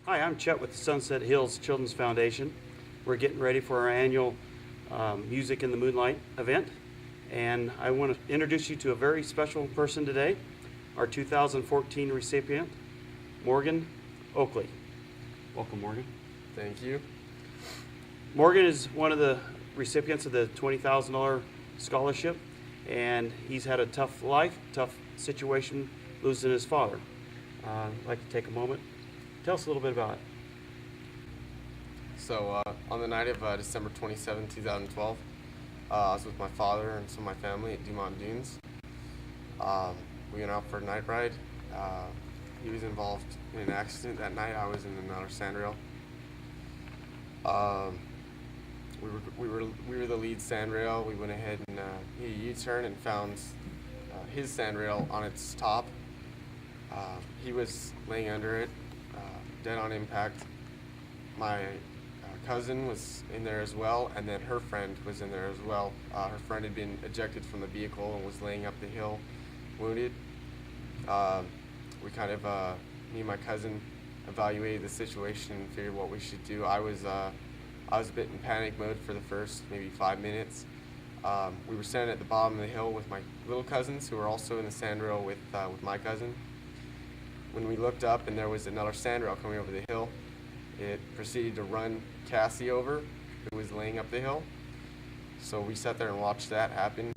Hi, I'm Chet with the Sunset Hills Children's Foundation. We're getting ready for our annual Music in the Moonlight event, and I want to introduce you to a very special person today, our 2014 recipient, Morgan Oakley. Welcome, Morgan. Thank you. Morgan is one of the recipients of the $20,000 scholarship, and he's had a tough life, tough situation losing his father. I'd like to take a moment. Tell us a little bit about it. So on the night of December 27, 2012, I was with my father and some of my family at Dumont Dunes. We went out for a night ride. He was involved in an accident that night. I was in another sandrail. We were the lead sandrail. We went ahead and hit a U-turn and found his sandrail on its top. He was laying under it, dead on impact. My cousin was in there as well, and then her friend was in there as well. Her friend had been ejected from the vehicle and was laying up the hill, wounded. We kind of, me and my cousin, evaluated the situation and figured what we should do. I was a bit in panic mode for the first maybe 5 minutes. We were standing at the bottom of the hill with my little cousins, who were also in the sandrail with my cousin. When we looked up and there was another sandrail coming over the hill, it proceeded to run Cassie over, who was laying up the hill. So we sat there and watched that happen.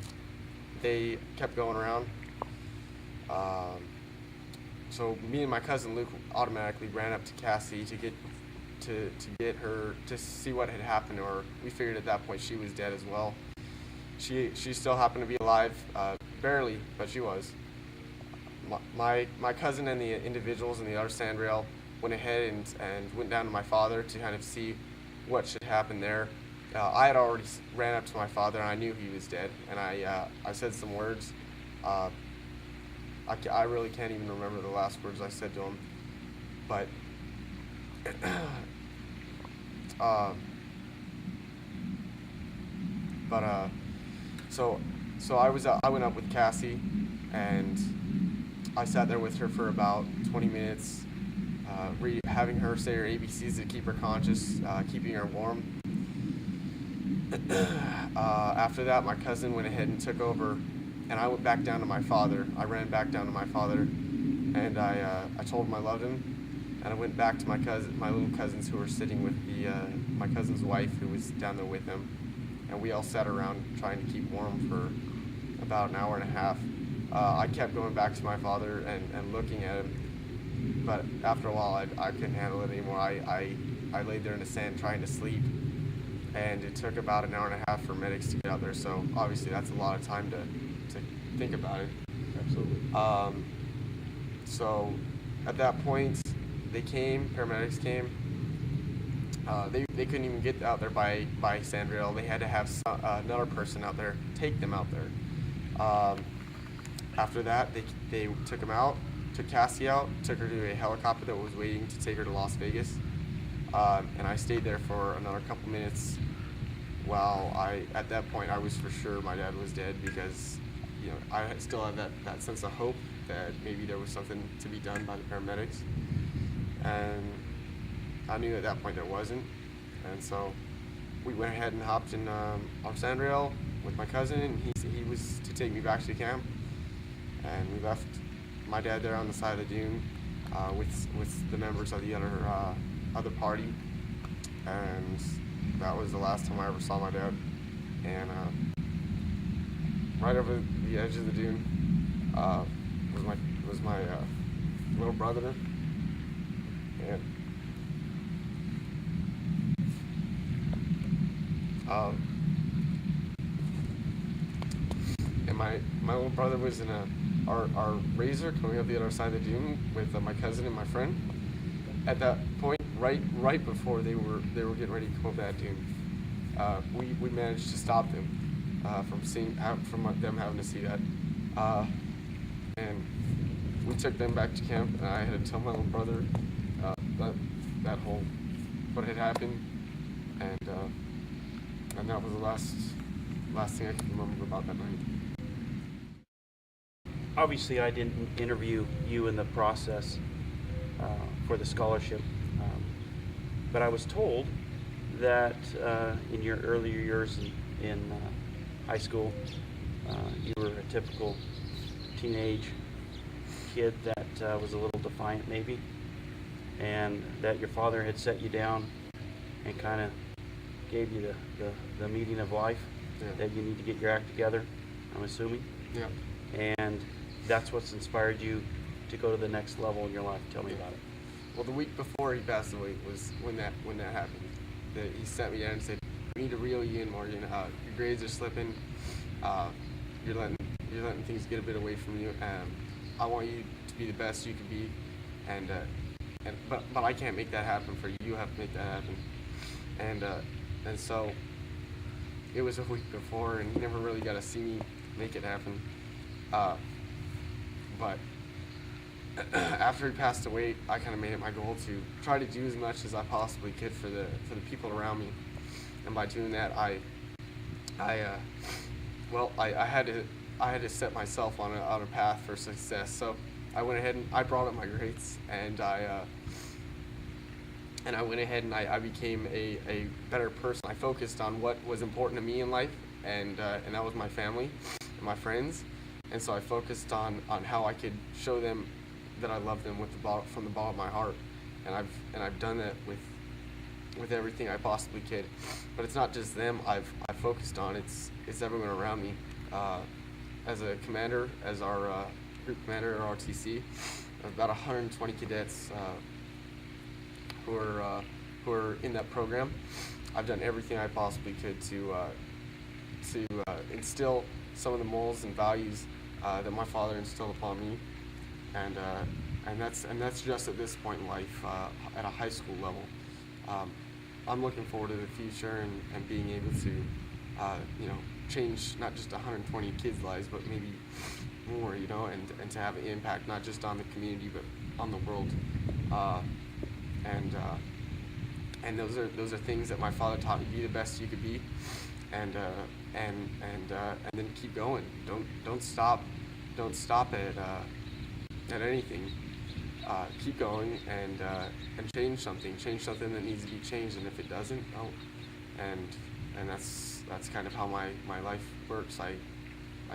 They kept going around. So me and my cousin Luke automatically ran up to Cassie to get her to see what had happened, or we figured at that point she was dead as well. She still happened to be alive, barely, but she was. My cousin and the individuals in the other sandrail went ahead and went down to my father to kind of see what should happen there. I had already ran up to my father and I knew he was dead, and I said some words. I really can't even remember the last words I said to him, but so I went up with Cassie, and I sat there with her for about 20 minutes, having her say her ABCs to keep her conscious, keeping her warm. After that, my cousin went ahead and took over, and I went back down to my father. I ran back down to my father, and I told him I loved him, and I went back to my little cousins who were sitting with my cousin's wife, who was down there with him, and we all sat around trying to keep warm for about an hour and a half. I kept going back to my father and looking at him, but after a while I couldn't handle it anymore. I laid there in the sand trying to sleep, and it took about an hour and a half for medics to get out there, so obviously that's a lot of time to think about it. Absolutely. So at that point, paramedics came. They couldn't even get out there by sandrail. They had to have another person out there take them out there. After that, they took him out, took Cassie out, took her to a helicopter that was waiting to take her to Las Vegas. And I stayed there for another couple minutes while at that point, I was for sure my dad was dead, because, I still had that sense of hope that maybe there was something to be done by the paramedics. And I knew at that point there wasn't. And so we went ahead and hopped in our sandrail with my cousin, and he was to take me back to camp. And we left my dad there on the side of the dune with the members of the other party, and that was the last time I ever saw my dad. And right over the edge of the dune was my little brother, and my little brother was in our razor coming up the other side of the dune with my cousin and my friend. At that point, right before they were getting ready to come up that dune, we managed to stop them from them having to see that, and we took them back to camp. And I had to tell my little brother that whole what had happened, and that was the last thing I can remember about that night. Obviously, I didn't interview you in the process for the scholarship. But I was told that in your earlier years in high school, you were a typical teenage kid that was a little defiant maybe, and that your father had set you down and kind of gave you the meaning of life, that you need to get your act together, I'm assuming. Yeah. And that's what's inspired you to go to the next level in your life. Tell me about it. Well, the week before he passed away was when that happened. He sat me down and said, "We need to reel you in, Morgan. Your grades are slipping. You're letting things get a bit away from you. I want you to be the best you can be, but I can't make that happen for you. You have to make that happen." And so it was a week before, and he never really got to see me make it happen. But after he passed away, I kind of made it my goal to try to do as much as I possibly could for the people around me. And by doing that, I had to set myself on a path for success. So I went ahead and I brought up my grades, and I went ahead and I became a better person. I focused on what was important to me in life, and that was my family and my friends. And so I focused on how I could show them that I love them from the bottom of my heart. And I've done that with everything I possibly could. But it's not just them I've focused on, it's everyone around me. As a commander, as our group commander at RTC, about 120 cadets who are in that program. I've done everything I possibly could to instill some of the morals and values that my father instilled upon me, and that's just at this point in life, at a high school level. I'm looking forward to the future and being able to change not just 120 kids' lives, but maybe more, and to have an impact not just on the community but on the world. And those are things that my father taught me: be the best you could be, and then keep going. Don't stop at anything. Keep going and change something that needs to be changed. And if it doesn't, don't. And that's kind of how my life works. I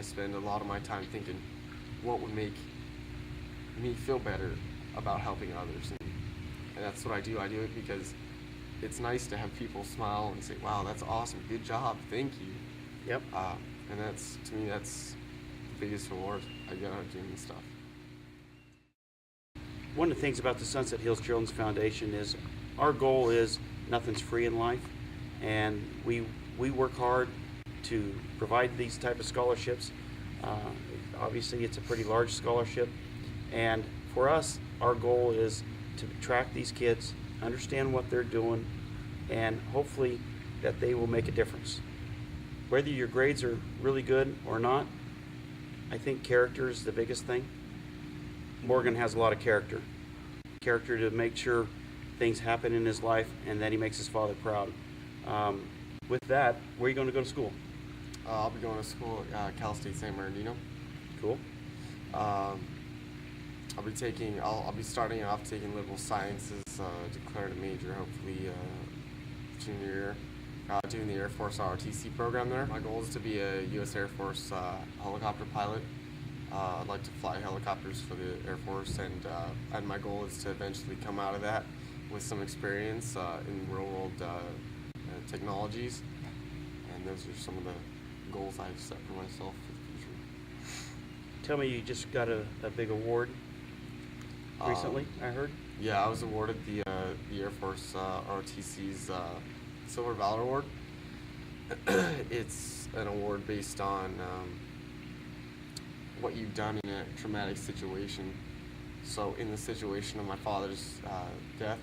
spend a lot of my time thinking what would make me feel better about helping others, and that's what I do. I do it because it's nice to have people smile and say, "Wow, that's awesome, good job, thank you." Yep. And that's, to me, that's the biggest reward I get out of doing this stuff. One of the things about the Sunset Hills Children's Foundation is our goal is nothing's free in life, and we work hard to provide these type of scholarships. Obviously, it's a pretty large scholarship, and for us, our goal is to track these kids, understand what they're doing, and hopefully that they will make a difference. Whether your grades are really good or not, I think character is the biggest thing. Morgan has a lot of character to make sure things happen in his life and that he makes his father proud. With that, where are you going to go to school? I'll be going to school at Cal State San Bernardino. Cool. I'll be starting off taking liberal sciences, declared a major hopefully junior year. Doing the Air Force ROTC program there. My goal is to be a U.S. Air Force helicopter pilot. I'd like to fly helicopters for the Air Force, and my goal is to eventually come out of that with some experience in real-world technologies. And those are some of the goals I've set for myself for the future. Tell me, you just got a big award recently, I heard? Yeah, I was awarded the Air Force ROTC's Silver Valor Award. It's an award based on what you've done in a traumatic situation. So in the situation of my father's death,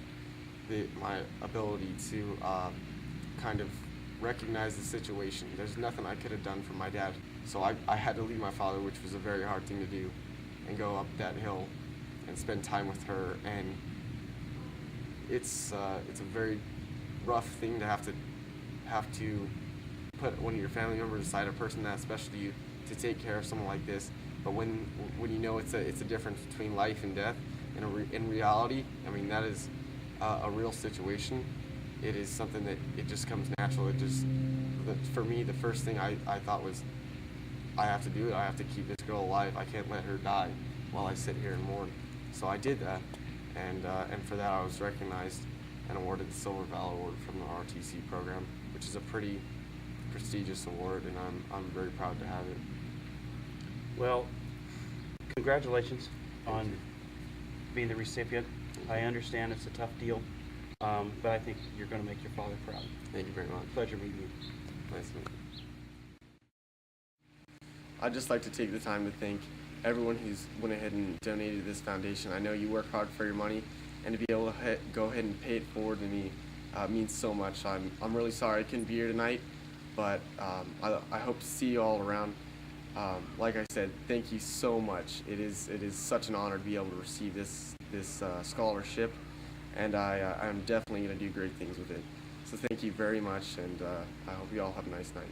my ability to kind of recognize the situation. There's nothing I could have done for my dad. So I had to leave my father, which was a very hard thing to do, and go up that hill and spend time with her. And it's a very rough thing to have to put one of your family members aside, a person that special to you, to take care of someone like this. But when you know it's a difference between life and death, in reality, I mean, that is a real situation. it is something that it just comes natural. For me, the first thing I thought was, I have to do it. I have to keep this girl alive. I can't let her die while I sit here and mourn. So I did that, and for that I was recognized and awarded the Silver Valor Award from the ROTC program, which is a pretty prestigious award, and I'm very proud to have it. Well, congratulations Thank on you. being the recipient. I understand it's a tough deal, but I think you're going to make your father proud. Thank you very much. Pleasure meeting you. Nice to meet you. I'd just like to take the time to thank everyone who's went ahead and donated to this foundation. I know you work hard for your money, and to be able to go ahead and pay it forward to me means so much. I'm really sorry I couldn't be here tonight, but I hope to see you all around. Like I said, thank you so much. It is such an honor to be able to receive this scholarship, and I'm definitely going to do great things with it. So thank you very much, and I hope you all have a nice night.